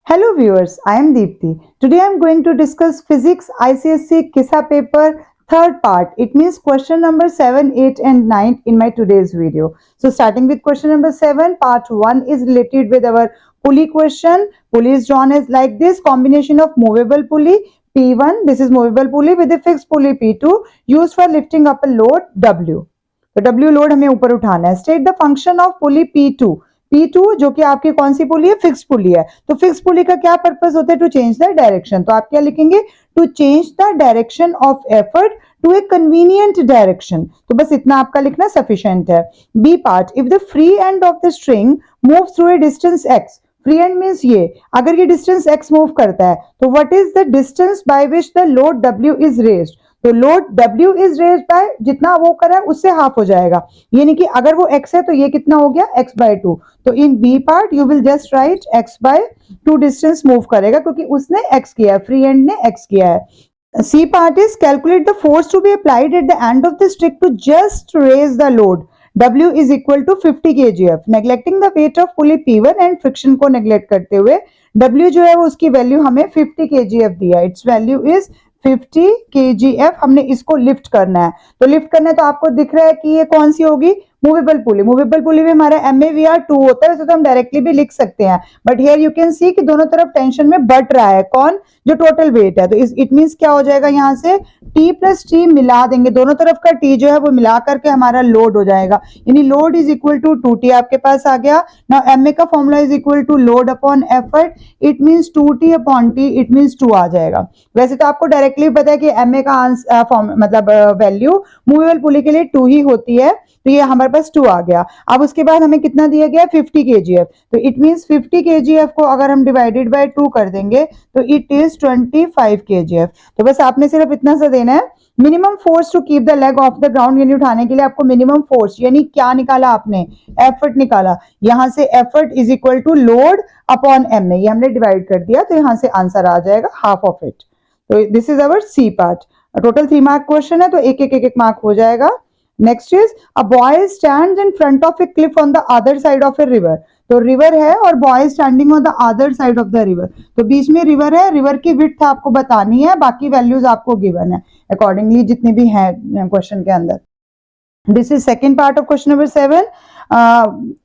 Hello viewers, I am Deepti. Today I am going to discuss Physics ICSE KISA paper third part. It means question number 7, 8 and 9 in my today's video. So starting with question number 7, part 1 is related with our pulley question. Pulley is drawn as like this, combination of movable pulley P1, this is movable pulley with a fixed pulley P2 used for lifting up a load W. तो W load हमें ऊपर उठाना है. State the function of pulley P2 जो कि आपकी कौन सी पुली है, फिक्स पुली है. तो फिक्स पुली का क्या पर्पस होता है, टू चेंज द डायरेक्शन. तो आप क्या लिखेंगे, to change the direction of effort to a convenient direction. तो बस इतना आपका लिखना सफिशिएंट है. B part, if the free end of the string move through a distance x, free end means ये, अगर ये डिस्टेंस x मूव करता है तो what is the distance by which the load w is raised. तो load W is raised by, जितना वो करा है उससे हाफ हो जाएगा, यानी कि अगर वो x है तो ये कितना हो गया, x/2. तो in B part you will just write x/2 distance move करेगा क्योंकि उसने x किया है, फ्री एंड ने x किया है. C part is calculate the force to be applied at the end of the stick to just raise the load. W is equal to 50 kgf. Neglecting the weight of pulley P1 and friction को neglect करते हुए W जो है वो उसकी value हमें 50 kgf दिया है. Its value is 50 kgf. हमने इसको लिफ्ट करना है. तो लिफ्ट करना है तो आपको दिख रहा है कि ये कौन सी होगी, मूवेबल पुली. मूवेबल पुली में हमारा MAVR2 होता है, वैसे तो हम डायरेक्टली भी लिख सकते हैं, but here you can see कि दोनों तरफ टेंशन में बट रहा है कौन, जो टोटल वेट है. तो इट मींस क्या हो जाएगा, यहाँ से T प्लस T मिला देंगे, दोनों तरफ का T जो है वो मिला करके हमारा लोड हो जाएगा, यानी load is equal to 2T आपके पास आ गया. नाउ MA का formula is equal to load upon effort, it means 2T upon T, it means 2 आ जाएगा. वैसे तो आपको डायरेक्टली पता है कि MA का मतलब वैल्यू मूवेबल पुली के लिए 2 ही होती है, तो ये हमारे पास 2 आ गया. अब उसके बाद हमें कितना दिया गया, 50 kgf. तो इट मींस 50 kgf को अगर हम डिवाइडेड बाय 2 कर देंगे तो इट इज 25 kgf. तो बस आपने सिर्फ इतना सा देना है. Minimum force to keep the leg off the ground, यानी उठाने के लिए आपको मिनिमम फोर्स, यानी क्या निकाला आपने, एफर्ट निकाला. यहां से effort is equal to load upon MA, ये हमने डिवाइड कर दिया, तो यहां से आंसर आ जाएगा हाफ ऑफ इट. तो this is our C part. Total 3 mark question है, तो एक मार्क हो जाएगा. Next is a boy stands in front of a cliff on the other side of a river. तो रिवर है और boy standing on the other side of the river. तो बीच में रिवर है, रिवर की विड्थ आपको बतानी है, बाकी वैल्यूज आपको गिवन है अकॉर्डिंगली जितनी भी है क्वेश्चन के अंदर. This is second part of question number 7.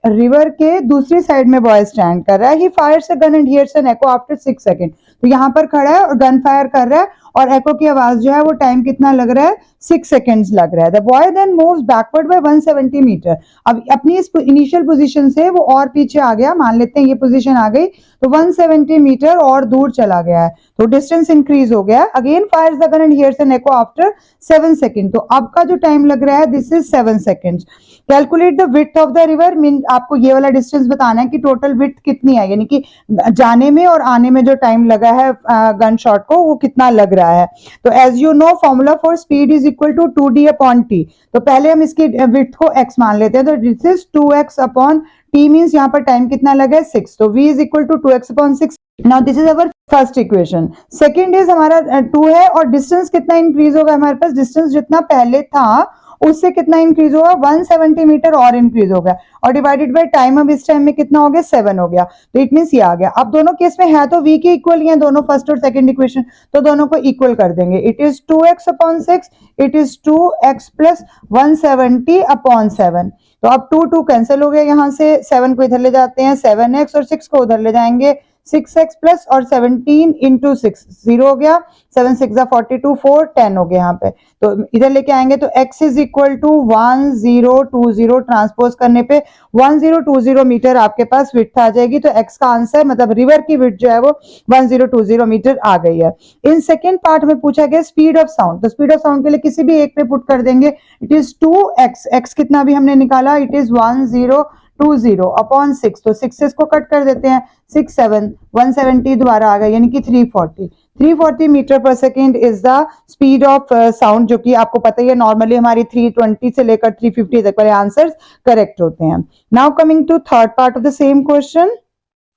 River के दूसरी साइड में बॉय स्टैंड कर रहा है. He fires a gun and hears an echo after 6 second. तो यहाँ पर खड़ा है और गन फायर कर रहा है और एको की आवाज जो है वो टाइम कितना लग रहा है, 6 सेकंड्स लग रहा है. The boy then moves backward by 170 metre. अब अपनी इस इनिशियल पोजीशन से वो और पीछे आ गया, मान लेते हैं ये पोजीशन आ गई, तो 170 मीटर और दूर चला गया है, तो डिस्टेंस इंक्रीज हो गया. Again fires the gun and hears an echo after 7 second. तो अब का जो टाइम लग रहा है this is 7 seconds. Calculate the width of the river, mean आपको ये वाला डिस्टेंस बताना है कि टोटल विड्थ कितनी है, यानी कि जाने में और आने में जो टाइम लगा है गन शॉट को वो कितना लग रहा है. तो as you know formula for speed is equal to 2D upon T. तो पहले हम इसकी विड्थ को x मान लेते हैं, तो this is 2x upon T, means यहाँ पर टाइम कितना लगा है 6. तो v is equal to 2x upon 6. Now this is our first equation. Second is हमारा 2 है और डिस्टेंस कितना इंक्रीज होगा हमारे पास, डिस्टेंस जितना पहले था उससे कितना इंक्रीज होगा, 170 मीटर और इंक्रीज हो गया, और डिवाइडेड बाय टाइम अब इस टाइम में कितना हो गया, 7 हो गया. तो इट मींस ये आ गया. अब दोनों केस में है तो v के इक्वल ही है दोनों, फर्स्ट और सेकंड इक्वेशन, तो दोनों को इक्वल कर देंगे. It is 2x upon 6, it is 2x plus 170 upon 7. तो अब 2 कैंसिल हो गया, यहाँ से 7 को इधर ले जाते हैं, 7x और 6 को उधर ले जाएंगे, 6x प्लस और 17 इंटू 6, 0 हो गया, 7 6 42, 4 10 हो गया यहाँ पे. तो इधर लेके आएंगे तो x is equal to 1020, transpose करने पे 1020 मीटर आपके पास विड्थ आ जाएगी. तो x का आंसर मतलब रिवर की विड्थ जो है वो 1020 मीटर आ गई है. इन सेकेंड पार्ट में पूछा गया स्पीड ऑफ साउंड. तो स्पीड ऑफ साउंड के लिए किसी भी एक पे पुट कर देंगे. इट इज 2x, x कितना भी हमने निकाला, इट इज 1020 अपॉन 6. तो 6 को कट कर देते हैं, 6 7 170 दोबारा आ गया, यानी कि 340 मीटर पर second is the speed of sound, जो कि आपको पता ही है नॉर्मली हमारी 320 से लेकर 350 तक वाले आंसर्स करेक्ट होते हैं. Now coming to third part of the same question.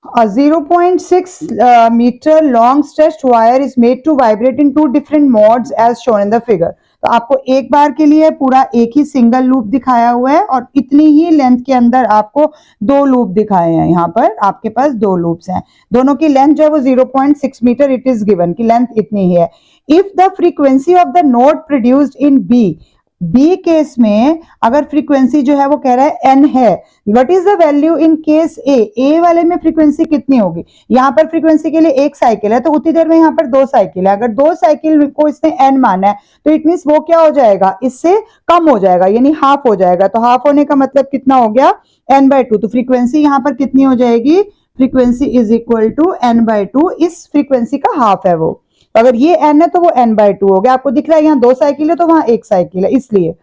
A 0.6 meter long stretched wire is made to vibrate in 2 different modes as shown in the figure. तो आपको एक बार के लिए पूरा एक ही सिंगल लूप दिखाया हुआ है और इतनी ही लेंथ के अंदर आपको दो लूप दिखाए हैं। यहाँ पर आपके पास दो लूप्स हैं, दोनों की लेंथ जो है वो 0.6 मीटर इट इज गिवन की लेंथ इतनी ही है। If the frequency of the note produced in B case में अगर फ्रीक्वेंसी जो है वो कह रहा है n है, what is the value in case A वाले में फ्रीक्वेंसी कितनी होगी? यहाँ पर फ्रीक्वेंसी के लिए एक साइकिल है तो उतनी देर में यहाँ पर दो साइकिल है, अगर दो साइकिल को इसने n माना है तो इट मीन्स वो क्या हो जाएगा, इससे कम हो जाएगा यानी हाफ हो जाएगा। तो हाफ होने का मतलब कितना हो गया, n/2। तो फ्रीक्वेंसी यहाँ पर कितनी हो जाएगी, frequency is equal to n/2, इस फ्रीक्वेंसी का हाफ है वो। तो अगर ये n है तो वो n/2 हो गया। आपको दिख रहा है यहाँ दो साइकिल है तो वहां एक साइकिल है, इसलिए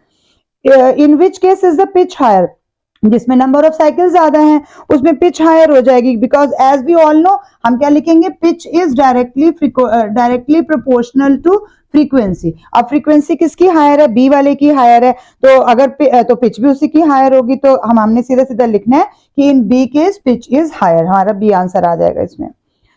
in which case is the pitch higher, जिसमें नंबर ऑफ साइकिल ज्यादा हैं उसमें पिच हायर हो जाएगी, because as we all know हम क्या लिखेंगे, pitch is directly proportional to frequency. अब फ्रीक्वेंसी किसकी हायर है, बी वाले की हायर है, तो अगर तो पिच भी उसी की हायर होगी। तो हमने सीधा सीधा लिखना है कि in B case pitch is higher, हमारा बी आंसर आ जाएगा। इसमें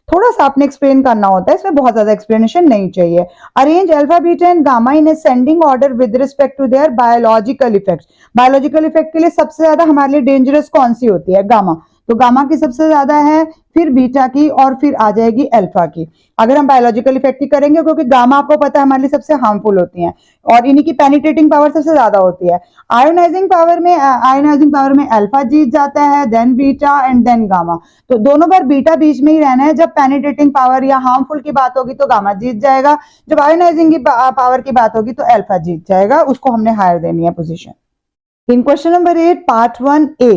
थोड़ा सा आपने एक्सप्लेन करना होता है, इसमें बहुत ज्यादा एक्सप्लेनेशन नहीं चाहिए। Arrange alpha beta and gamma in ascending order with respect to their biological effects. Biological effect के लिए सबसे ज्यादा हमारे लिए डेंजरस कौन सी होती है, गामा। तो गामा की सबसे ज्यादा है, फिर बीटा की, और फिर आ जाएगी अल्फा की। अगर हम बायोलॉजिकल इफेक्ट की करेंगे, क्योंकि गामा आपको पता है हमारे लिए सबसे हार्मफुल होती है और इन्हीं की पेनिट्रेटिंग पावर सबसे ज्यादा होती है। आयोनाइजिंग पावर में अल्फा जीत जाता है, then beta and then gamma. तो दोनों बार बीटा बीच में ही रहना है, जब पेनिट्रेटिंग पावर या हार्मफुल की बात होगी तो गामा जीत जाएगा, जब आयोनाइजिंग की पावर की बात होगी तो अल्फा जीत जाएगा, उसको हमने हायर देनी है position. In question number 8, part 1a,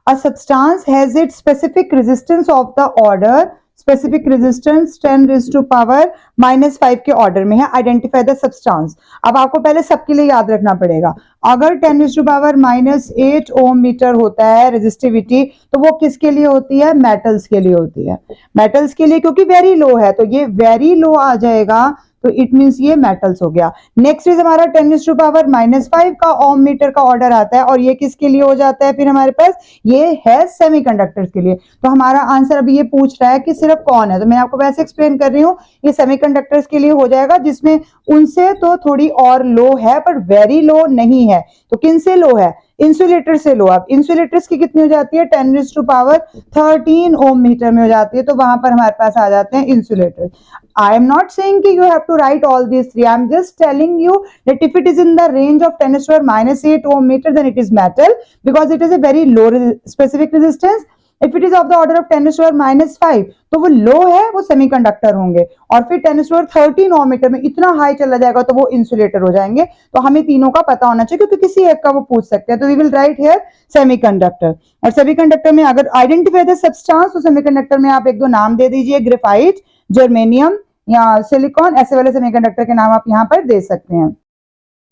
a substance has its specific resistance of the order, specific resistance 10 raised to power -5 के ऑर्डर में है। Identify the substance. अब आपको पहले सबके लिए याद रखना पड़ेगा, अगर 10 raised to power -8 ohm metre होता है रेजिस्टिविटी, तो वो किसके लिए होती है, मेटल्स के लिए होती है। मेटल्स के लिए क्योंकि वेरी लो है, तो ये वेरी लो आ जाएगा, तो इट मींस ये मेटल्स हो गया। नेक्स्ट इज हमारा 10 raised to power -5 का ओम मीटर का ऑर्डर आता है, और ये किसके लिए हो जाता है, फिर हमारे पास ये है सेमीकंडक्टर्स के लिए। तो हमारा आंसर अभी ये पूछ रहा है कि सिर्फ कौन है, तो मैं आपको वैसे एक्सप्लेन कर रही हूँ, ये सेमीकंडक्टर्स के लिए हो जाएगा, जिसमें उनसे तो थोड़ी और लो है पर वेरी लो नहीं है। तो किन से लो है, इंसुलेटर से लो। अब इंसुलेटर्स की कितनी हो जाती है, 10 raised to power 13 ohm metre में हो जाती है, तो वहां पर हमारे पास आ जाते हैं insulator. I am not saying कि you have to write all these three. I am just telling you that if it is in the range of 10 raised to power -8 ohm meter, then it is metal because it is a very low specific resistance. If it is of the order of 10 raised to power -5, तो वो लो है, वो semiconductor होंगे। और फिर 10 raised to power 13 ohm metre में इतना high चला जाएगा तो वो इंसुलेटर हो जाएंगे। तो हमें तीनों का पता होना चाहिए, क्योंकि किसी एक का वो पूछ सकते हैं। तो we will write here semiconductor. और सेमीकंडक्टर में अगर आइडेंटिफाई द सब्सटेंस, तो सेमीकंडक्टर में आप एक दो नाम दे दीजिए, ग्रेफाइट, जर्मेनियम या सिलिकॉन, ऐसे वाले सेमीकंडक्टर के नाम आप यहाँ पर दे सकते हैं।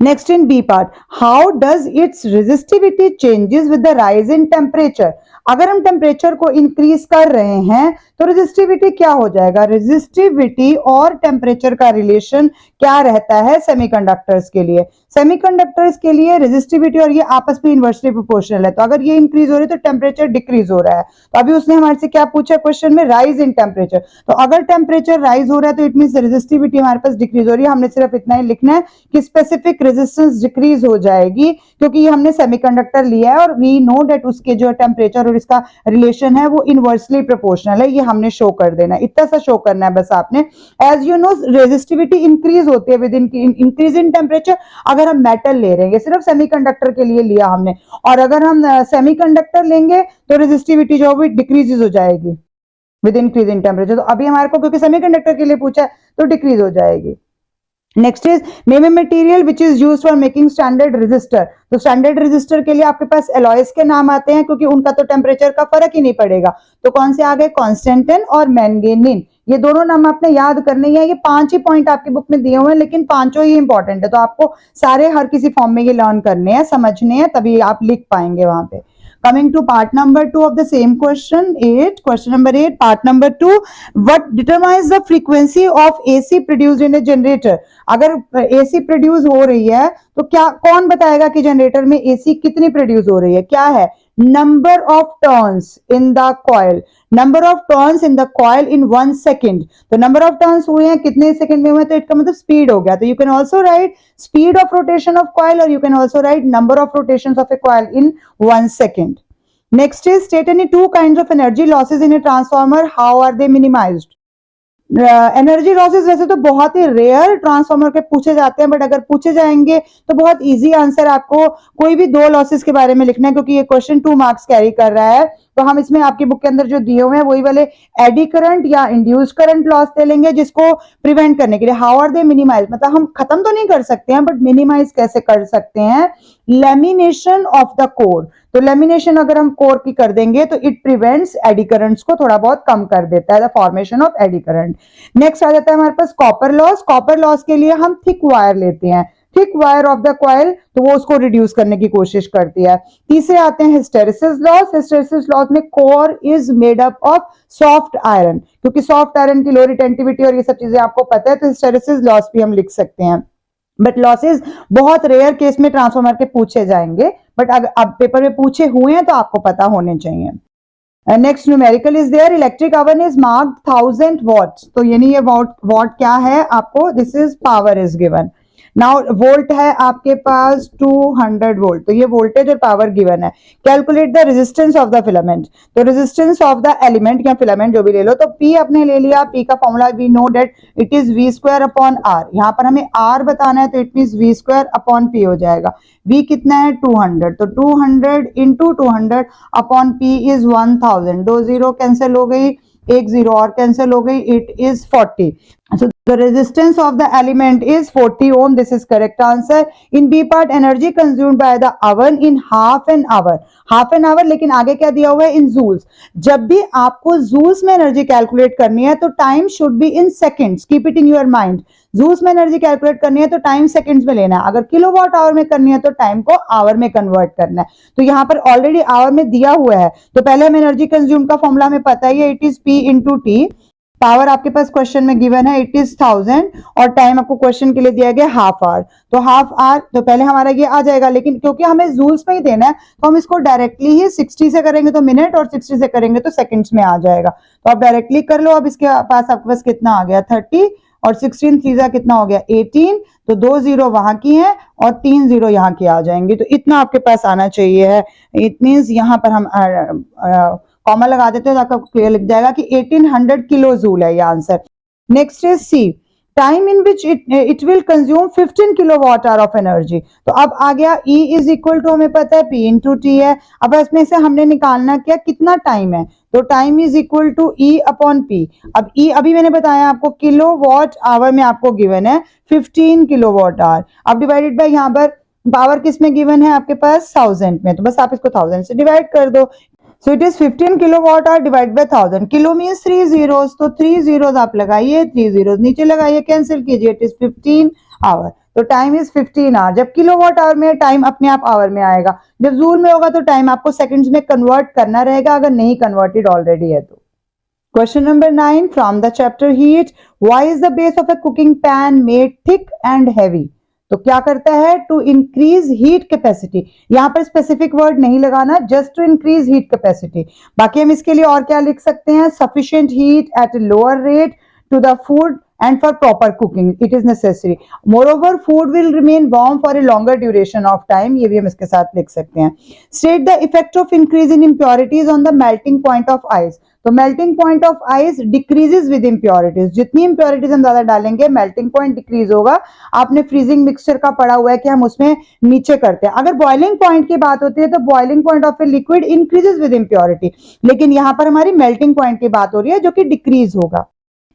Next in B part, how does its resistivity changes with the rise in temperature. अगर हम टेम्परेचर को इंक्रीज कर रहे हैं तो रेजिस्टिविटी क्या हो जाएगा, रेजिस्टिविटी और टेम्परेचर का रिलेशन क्या रहता है सेमीकंडक्टर्स के लिए। सेमीकंडक्टर्स के लिए रेजिस्टिविटी और ये आपस में इनवर्सली प्रोपोर्शनल है, तो अगर ये इंक्रीज हो रही है तो टेम्परेचर डिक्रीज हो रहा है। तो अभी उसने हमारे से क्या पूछा क्वेश्चन में, राइज इन टेम्परेचर। तो अगर टेम्परेचर राइज हो रहा है तो इट मीन रेजिस्टिविटी हमारे पास डिक्रीज हो रही है। हमने सिर्फ इतना ही लिखना है कि स्पेसिफिक रेजिस्टेंस डिक्रीज हो जाएगी, क्योंकि ये हमने सेमीकंडक्टर लिया है और वी नो दैट उसके जो टेम्परेचर और इसका रिलेशन है वो इनवर्सली प्रोपोर्शनल है। ये हमने शो कर देना है, इतना सा शो करना है बस आपने। As you know resistivity increase होती है विद इंक्रीज इन टेम्परेचर। अगर हम मेटल ले रहे हैं, सिर्फ सेमीकंडक्टर के लिए लिया हमने, और अगर हम सेमीकंडक्टर लेंगे तो रेजिस्टिविटी जो है डिक्रीज हो जाएगी विद इंक्रीज इन टेम्परेचर। तो अभी हमारे को क्योंकि सेमीकंडक्टर के लिए पूछा है तो डिक्रीज हो जाएगी। Next is name a material which is used for making standard resistor. तो स्टैंडर्ड रेजिस्टर के लिए आपके पास एलॉयज के नाम आते हैं, क्योंकि उनका तो टेम्परेचर का फर्क ही नहीं पड़ेगा। तो कौन से आ गए, कॉन्स्टेंटिन और मैंगनीन। ये दोनों नाम आपने याद करने हैं। ये 5 ही पॉइंट आपकी बुक में दिए हुए हैं, लेकिन पांचों ही इंपॉर्टेंट है, तो आपको सारे हर किसी फॉर्म में ये लर्न करने हैं, समझने हैं, तभी आप लिख पाएंगे वहां पे। Coming to part number 2 of the same question 8, question number 8, part number 2, what determines the frequency of AC produced in a generator। अगर AC प्रोड्यूस हो रही है तो क्या कौन बताएगा कि जनरेटर में AC कितनी प्रोड्यूस हो रही है, क्या है, number of turns in the coil, number of turns in the coil in 1 second. तो नंबर ऑफ टर्न्स हुए हैं कितने सेकंड में हुए, तो इसका मतलब स्पीड हो गया। तो you can also write speed of rotation of coil, और you can also write number of rotations of a coil in 1 second. Next is state any two kinds of energy losses in a transformer, how are they minimized. Energy losses वैसे तो बहुत ही rare transformer के पूछे जाते हैं, but अगर पूछे जाएंगे तो बहुत इजी आंसर, आपको कोई भी दो लॉसेस के बारे में लिखना है, क्योंकि ये क्वेश्चन 2 मार्क्स कैरी कर रहा है। तो हम इसमें आपकी बुक के अंदर जो दिए हुए हैं वही वाले एडी करंट या इंड्यूस्ड करंट लॉस ले लेंगे, जिसको प्रिवेंट करने के लिए हाउ आर दे मिनिमाइज, मतलब हम खत्म तो नहीं कर सकते हैं बट मिनिमाइज कैसे कर सकते हैं। लेमिनेशन ऑफ द कोर, तो लेमिनेशन अगर हम कोर की कर देंगे तो इट प्रिवेंट्स एडी करंट्स को थोड़ा बहुत कम कर देता है, the formation of eddy current. Next आ जाता है हमारे पास कॉपर लॉस। कॉपर लॉस के लिए हम थिक वायर लेते हैं, thick wire of the coil, तो वो उसको रिड्यूस करने की कोशिश करती है। तीसरे आते हैं हिस्टेरेसिस लॉस। हिस्टेरेसिस लॉस में core is made up of soft iron, क्योंकि सॉफ्ट आयरन की लो रिटेंटिविटी और ये सब चीजें आपको पता है, तो हिस्टेरेसिस लॉस भी हम लिख सकते हैं। बट लॉसेस बहुत रेयर केस में ट्रांसफॉर्मर के पूछे जाएंगे, बट अगर अब पेपर में पूछे हुए हैं तो आपको पता होने चाहिए। Next numerical is there, electric oven is marked 1000 watt, तो यानी ये वॉट क्या है आपको, this is power is given. Now volt है आपके पास 200 वोल्ट, तो ये वोल्टेज और पावर गिवन है। Calculate the resistance of the filament, तो रेजिस्टेंस ऑफ द एलिमेंट या फिलामेंट जो भी ले लो, तो P आपने ले लिया, P का formula we know that it is V square upon R। यहाँ पर हमें R बताना है तो इट mean V square upon P हो जाएगा। V कितना है 200, तो 200 into 200 upon P is 1000। 2 zero cancel हो गई, एक जीरो और कैंसिल हो गई, it is 40। So the resistance of the element is 40 ohm. This is correct answer. In B part, energy consumed by the oven in half an hour. Half an hour, लेकिन आगे क्या दिया हुआ है in joules. जब भी आपको joules में एनर्जी कैलकुलेट करनी है तो time should be in seconds, keep it in your mind. Joules में एनर्जी कैलकुलेट करनी है तो टाइम सेकंड्स में लेना है, अगर किलोवाट आवर में करनी है तो टाइम को आवर में कन्वर्ट करना है। तो यहाँ पर ऑलरेडी आवर में दिया हुआ है, तो पहले हम एनर्जी कंज्यूम का फॉर्मूला हमें पता ही है, it is P into T. Power आपके पास क्वेश्चन में गिवन है इट इज 1000, और टाइम आपको क्वेश्चन के लिए दिया गया हाफ आवर, तो हाफ आवर तो पहले हमारा ये आ जाएगा, लेकिन क्योंकि हमें जूल्स में ही देना है तो हम इसको डायरेक्टली ही 60 से करेंगे तो मिनट, और 60 से करेंगे तो सेकंड्स में आ जाएगा। तो आप डायरेक्टली कर लो। अब इसके पास आपके पास कितना आ गया 30, और 16 3 कितना हो गया 18, तो 2 जीरो वहां की है और 3 जीरो यहाँ की आ जाएंगे, तो इतना आपके पास आना चाहिए है। इट मीन्स यहाँ पर हम कॉमा लगा देते हैं तो आपका क्लियर लिख जाएगा कि 1800 किलो जूल है ये answer. Next is C, time in which it will consume 15 kilowatt hour of energy. तो अब आ गया E इज इक्वल टू, हमें पता है P इंटू टी है। अब इसमें से हमने निकालना क्या, कितना टाइम है, तो time is equal to E upon P। अब E अभी मैंने बताया आपको किलोवाट आवर में आपको गिवन है 15 किलोवाट आवर। अब डिवाइडेड बाय यहाँ पर पावर किस में गिवन है आपके पास 1000 में, तो बस आप इसको 1000 से डिवाइड कर दो। So it is 15 kilowatt our divide by 1000। Kilo means 3 zeros, तो 3 zeros आप लगाइए, 3 zeros नीचे लगाइए, कैंसिल कीजिए, इट इज 15 आवर। तो टाइम इज 15 आवर। जब किलोवाट आवर में टाइम अपने आप आवर में आएगा, जब जूल में होगा तो टाइम आपको सेकंड्स में कन्वर्ट करना रहेगा, अगर नहीं कन्वर्टेड ऑलरेडी है तो। Question number 9 from the chapter heat, why is the base of A cooking pan made thick and heavy. तो क्या करता है, टू इंक्रीज हीट कैपेसिटी। यहाँ पर स्पेसिफिक वर्ड नहीं लगाना, just to increase heat capacity. बाकी हम इसके लिए और क्या लिख सकते हैं, sufficient heat at lower rate to the food and for proper cooking it is necessary. Moreover, food will remain warm for a longer duration of time, ये भी हम इसके साथ लिख सकते हैं। State the effect of increase in impurities on the melting point of ice. तो melting point of ice decreases with impurities. जितनी impurities हम ज्यादा डालेंगे melting point decrease होगा। आपने freezing mixture का पढ़ा हुआ है कि हम उसमें नीचे करते हैं। अगर boiling point की बात होती है तो boiling point of a liquid increases with impurity, लेकिन यहाँ पर हमारी melting point की बात हो रही है जो कि decrease होगा।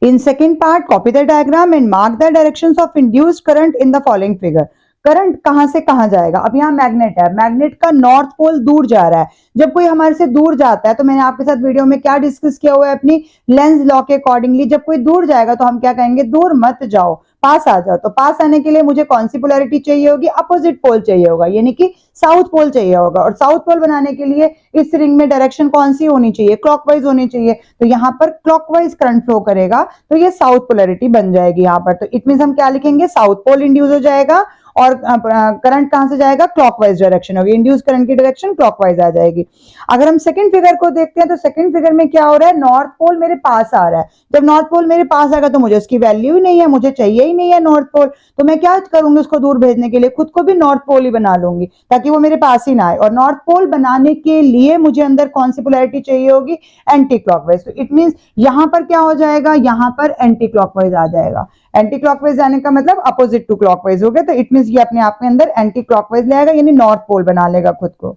In second part, copy the diagram and mark the directions of induced current in the following figure. Current कहां से कहां जाएगा, अब यहाँ मैग्नेट है, मैग्नेट का नॉर्थ पोल दूर जा रहा है। जब कोई हमारे से दूर जाता है, तो मैंने आपके साथ वीडियो में क्या डिस्कस किया हुआ है अपनी लेंस लॉ के अकॉर्डिंगली, जब कोई दूर जाएगा तो हम क्या कहेंगे, दूर मत जाओ, पास आ जाओ। तो पास आने के लिए मुझे कौन सी पोलैरिटी चाहिए होगी, अपोजिट पोल चाहिए होगा, यानी कि साउथ पोल चाहिए होगा। और साउथ पोल बनाने के लिए इस रिंग में डायरेक्शन कौन सी होनी चाहिए, क्लॉकवाइज होनी चाहिए। तो यहाँ पर क्लॉकवाइज करंट फ्लो करेगा, तो ये साउथ पोलैरिटी बन जाएगी यहाँ पर। तो इट मीन हम क्या लिखेंगे, साउथ पोल इंड्यूस हो जाएगा और करंट कहां से जाएगा, क्लॉकवाइज डायरेक्शन होगी, इंड्यूस करंट की डायरेक्शन क्लॉकवाइज आ जाएगी। अगर हम सेकंड फिगर को देखते हैं तो सेकंड फिगर में क्या हो रहा है, नॉर्थ पोल मेरे पास आ रहा है। जब नॉर्थ पोल मेरे पास आएगा तो मुझे उसकी वैल्यू ही नहीं है, मुझे चाहिए ही नहीं है नॉर्थ पोल, तो मैं क्या करूंगी, उसको दूर भेजने के लिए खुद को भी नॉर्थ पोल ही बना लूंगी ताकि वो मेरे पास ही ना आए। और नॉर्थ पोल बनाने के लिए मुझे अंदर कौन सी पोलैरिटी चाहिए होगी, एंटी क्लॉकवाइज। तो इट मींस यहां पर क्या हो जाएगा, यहां पर एंटी क्लॉकवाइज आ जाएगा। एंटी क्लॉकवाइज आने का मतलब अपोजिट टू क्लॉकवाइज हो गया, तो इट मींस ये अपने आप में अंदर एंटी क्लॉकवाइज ले आएगा, यानी नॉर्थ पोल बना लेगा खुद को।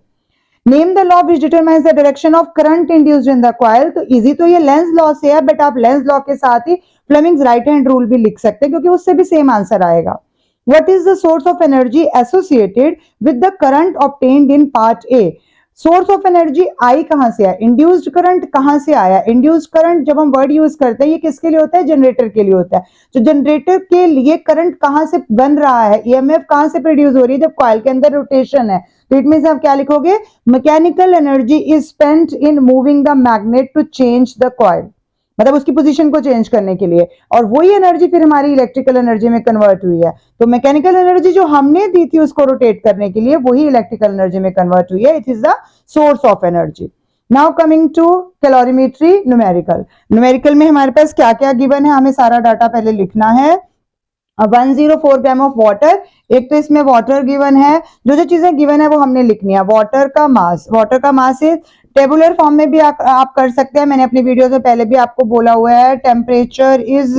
Name the law which determines the direction of current induced in the coil. तो इजी तो ये लेंज लॉ से है, बट आप लेंज लॉ के साथ ही फ्लेमिंग्स राइट हैंड रूल भी लिख सकते हैं क्योंकि उससे भी सेम आंसर आएगा। What is the source of energy associated with the current obtained in part A? Source of energy आई कहां से आया, इंड्यूस्ड करंट कहां से आया। इंड्यूस्ड करंट जब हम वर्ड यूज करते हैं ये किसके लिए होता है, जनरेटर के लिए होता है। तो जनरेटर के लिए करंट कहां से बन रहा है, ईएमएफ कहां से प्रोड्यूस हो रही है, जब कॉइल के अंदर रोटेशन है। तो इट मींस आप क्या लिखोगे, mechanical energy is spent in moving the magnet to change the coil, मतलब उसकी पोजीशन को चेंज करने के लिए, और वही एनर्जी फिर हमारी इलेक्ट्रिकल एनर्जी में कन्वर्ट हुई है। तो मैकेनिकल एनर्जी जो हमने दी थी उसको रोटेट करने के लिए, वही इलेक्ट्रिकल एनर्जी में कन्वर्ट हुई है। It is the source of energy. Now coming to calorimetry numerical. Numerical में हमारे पास क्या क्या गिवन है, हमें सारा डाटा पहले लिखना है। 104 ग्राम ऑफ वाटर, एक तो इसमें वाटर गिवन है, जो जो चीजें गिवन है वो हमने लिखनी है। वाटर का मास इज टेबुलर फॉर्म में भी आप कर सकते हैं, मैंने अपनी वीडियो से पहले भी आपको बोला हुआ है। Temperature is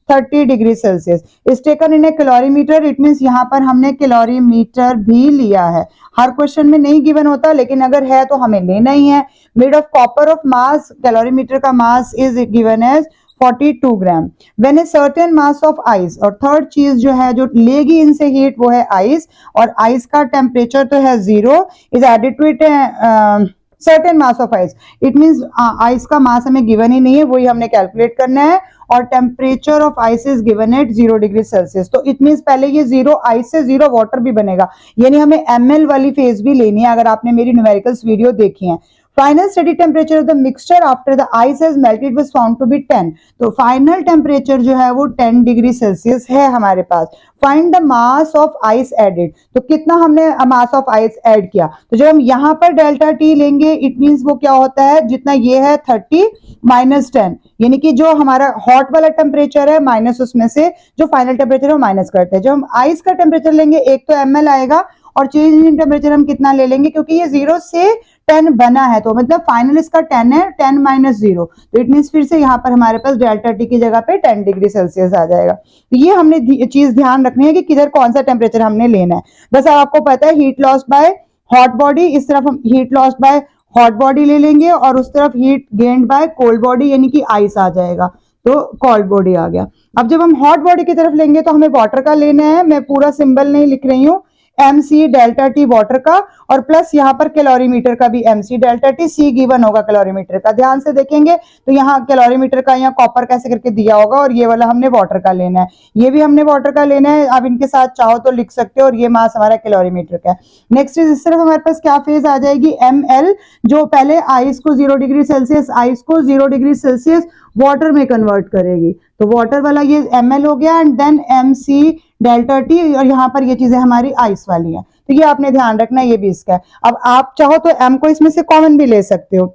30 degree Celsius, is taken in A calorimeter. It means यहाँ पर हमने कैलोरीमीटर भी लिया है। हर क्वेश्चन में नहीं गिवन होता, लेकिन अगर है तो हमें लेना ही है। Made of copper of mass, calorimeter का mass is given as 42 gram. When a certain mass of ice, और थर्ड चीज जो है जो लेगी इनसे हीट वो है आइस, और आइस का टेम्परेचर तो है 0, is added to it certain mass of ice. It means ice का मास हमें गिवन ही नहीं है, वही हमने कैलकुलेट करना है। और temperature of ice is given at 0 degree Celsius. तो इट मींस पहले ये 0 आइस से 0 वाटर भी बनेगा, यानी हमें ml वाली फेज भी लेनी है अगर आपने मेरी न्यूमेरिकल्स वीडियो देखी है। Final study temperature of the mixture after the ice has melted was found to be 10। तो फाइनल टेम्परेचर जो है वो 10 डिग्री सेल्सियस है हमारे पास। Find the mass of ice added, तो कितना हमने मास ऑफ आइस ऐड किया। तो जब हम यहाँ पर डेल्टा टी लेंगे, इट मींस वो क्या होता है, जितना ये है 30 माइनस 10, यानी कि जो हमारा हॉट वाला टेम्परेचर है माइनस उसमें से जो फाइनल टेम्परेचर है वो माइनस करते हैं। जब हम आइस का टेम्परेचर लेंगे, एक तो ml आएगा, और चेंज इन टेम्परेचर हम कितना ले लेंगे, क्योंकि ये 0 से 10 बना है, तो मतलब फाइनल इसका 10 है, 10 माइनस 0, तो इट मींस फिर से यहाँ पर हमारे पास डेल्टा टी की जगह पे 10 डिग्री सेल्सियस आ जाएगा। तो ये हमने चीज ध्यान रखनी है कि किधर कौन सा टेम्परेचर हमने लेना है। बस आपको पता है heat loss by hot body, इस तरफ हम heat loss by hot body ले लेंगे, और उस तरफ heat gained by cold body, यानी कि आइस आ जाएगा, तो कोल्ड बॉडी आ गया। अब जब हम हॉट बॉडी की तरफ लेंगे तो हमें वाटर का लेना है, मैं पूरा सिंबल नहीं लिख रही हूँ, mc डेल्टा टी वाटर का, और प्लस यहाँ पर कैलोरीमीटर का भी mc delta T, c given होगा कैलोरीमीटर का। ध्यान से देखेंगे तो यहाँ कैलोरीमीटर का यहाँ कॉपर कैसे करके दिया होगा, और ये वाला हमने वाटर का लेना है, ये भी हमने वाटर का लेना है। आप इनके साथ चाहो तो लिख सकते हो, और ये मास हमारा कैलोरीमीटर का है। नेक्स्ट इस तरफ हमारे पास क्या फेज आ जाएगी, ml, जो पहले आइस को 0 डिग्री सेल्सियस, आइस को 0 डिग्री सेल्सियस वाटर में कन्वर्ट करेगी, तो वाटर वाला ये ml हो गया, and then mc delta T, और यहाँ पर ये चीजें हमारी आइस वाली है, तो ये आपने ध्यान रखना है, ये भी इसका है। अब आप चाहो तो m को इसमें से कॉमन भी ले सकते हो।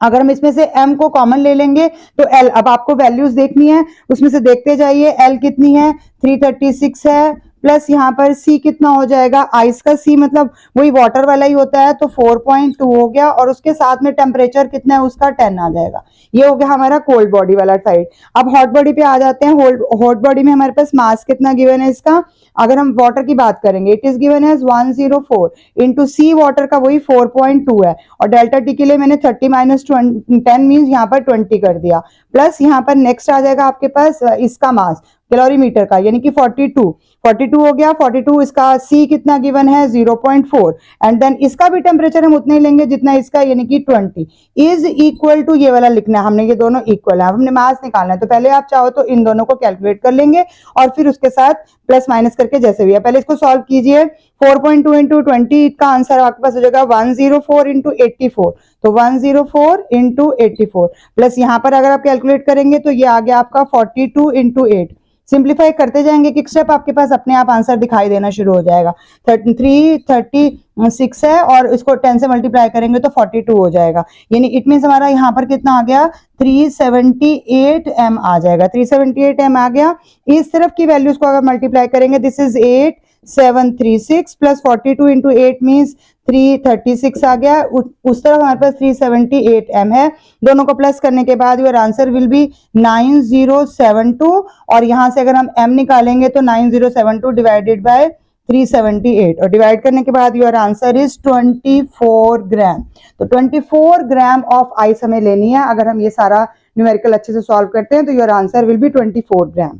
अगर हम इसमें से m को कॉमन ले लेंगे तो l, अब आपको वैल्यूज देखनी है, उसमें से देखते जाइए। l कितनी है, 336 है, प्लस यहाँ पर c कितना हो जाएगा, आइस का c मतलब वही वाटर वाला ही होता है, तो 4.2 हो गया, और उसके साथ में टेम्परेचर कितना है उसका 10 आ जाएगा। ये हो गया हमारा कोल्ड बॉडी वाला साइड। अब हॉट बॉडी पे आ जाते हैं। हॉट बॉडी में हमारे पास मास कितना गिवन है इसका, अगर हम वाटर की बात करेंगे, it is given as 104 into C, water का वही 4.2 है, और डेल्टा टी के लिए मैंने 30 माइनस 10 मीन्स यहाँ पर 20 कर दिया, प्लस यहाँ पर नेक्स्ट आ जाएगा आपके पास इसका मास कैलोरीमीटर का, यानी कि 42 हो गया। 42 इसका C कितना गिवन है 0.4, एंड देन इसका भी टेम्परेचर हम उतना ही लेंगे जितना इसका, यानी कि 20 इज इक्वल टू, ये वाला लिखना है हमने, ये दोनों इक्वल है, हमने मास निकालना है। तो पहले आप चाहो तो इन दोनों को कैलकुलेट कर लेंगे, और फिर उसके साथ प्लस माइनस करके जैसे भी है, पहले इसको सॉल्व कीजिए। 4.2 इंटू 20 का आंसर आपके पास हो जाएगा 104 इंटू 84, तो 104 इंटू 84, प्लस यहाँ पर अगर आप कैलकुलेट करेंगे तो ये आ गया आपका 42 इंटू 8, सिंप्लीफाई करते जाएंगे कि स्टेप आपके पास अपने आप आंसर दिखाई देना शुरू हो जाएगा। 336 है और इसको 10 से मल्टीप्लाई करेंगे तो 42 हो जाएगा, यानी इट मीन्स हमारा यहाँ पर कितना आ गया 378m आ जाएगा। 378m आ गया। इस तरफ की वैल्यूज को अगर मल्टीप्लाई करेंगे, this is 8736 plus 42 into 8 means 336 आ गया। उस तरफ हमारे पास 378m है। दोनों को प्लस करने के बाद योर आंसर विल बी 9072 और यहां से अगर हम m निकालेंगे तो 9072 डिवाइडेड बाय 378 और डिवाइड करने के बाद योर आंसर इज 24 ग्राम। तो 24 ग्राम ऑफ आइस हमें लेनी है। अगर हम ये सारा न्यूमेरिकल अच्छे से सॉल्व करते हैं तो your answer will be 24 gram.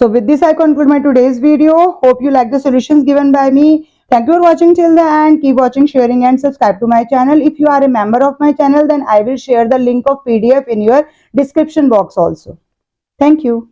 So with this I conclude my today's video. Hope you like the solutions given by me. Thank you for watching till the end. Keep watching, sharing and subscribe to my channel. If you are a member of my channel, then I will share the link of PDF in your description box also. Thank you.